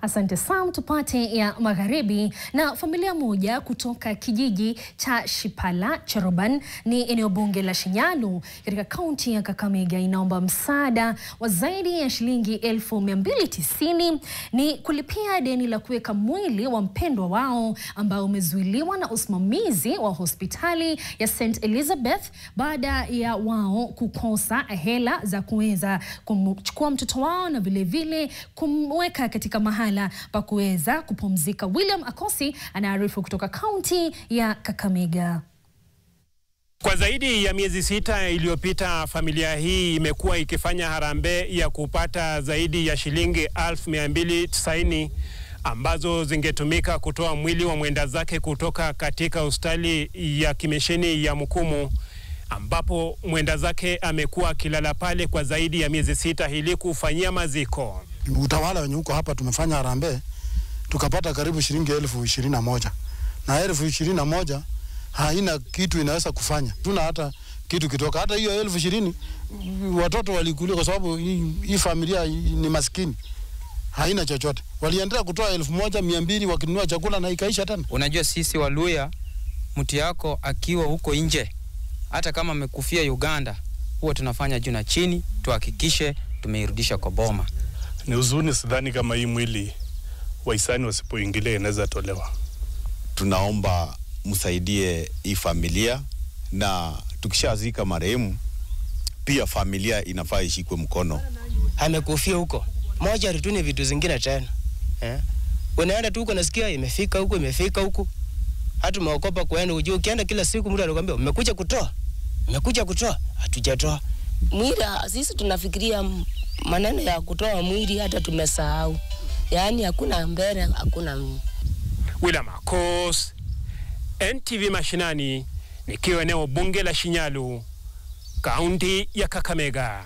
Asante Sam, tupate ya magharibi. Na familia moja kutoka kijiji cha Shipala Cheroban ni eneo bunge la Shinyalu katika kaunti ya Kakamega inaomba msaada wa zaidi ya shilingi 290,000 ni kulipia deni la kuweka mwili wa mpendwa wao ambao umezuiliwa na usimamizi wa hospitali ya St. Elizabeth baada ya wao kukosa hela za kuweza kumchukua mtoto wao na vile kumweka katika mahali pa kuweza kupumzika. William Akosi anaarifu kutoka kaunti ya Kakamega. Kwa zaidi ya miezi 6 iliyopita, familia hii imekuwa ikifanya harambee ya kupata zaidi ya shilingi 290,000 ambazo zingetumika kutoa mwili wa mwenda zake kutoka katika hospitali ya Kimisheni ya Mukumu, ambapo mwenda zake amekuwa akilala pale kwa zaidi ya miezi 6 ili kufanyia maziko. Utawala wenye uko hapa tumefanya harambee tukapata karibu shilingi 21,000 na 21,000 haina kitu inaweza kufanya. Tuna hata kitu kitoka hata hiyo 20,000 watoto walikulia kwa sababu hii familia ni maskini. Haina chochote. Waliendelea kutoa 1,200 wakinunua chakula na ikaisha tena. Unajua sisi Waluya, mtu yako akiwa huko nje hata kama amekufia Uganda, huwa tunafanya juu na chini tuhakikishe tumeirudisha kwa boma. Ni huzuni, sidhani kama hii mwili wahisani wasipoingilia inaweza tolewa. Tunaomba msaidie hii familia, na tukishazika marehemu pia familia inafaa ishikwe mkono. Amekufia huko. Moja rituni vitu zingine tena. Unaenda tu huko nasikia imefika huko. Hata umeokopa kwenda ujue ukienda kila siku mtu anakuambia umekuja kutoa. Hatujatoa. Mwili sisi tunafikiria maneno ya kutoa mwili hata tumesahau. Yaani hakuna mbele, hakuna William Akos, NTV Mashinani, nikiwa eneo bunge la Shinyalu, kaunti ya Kakamega.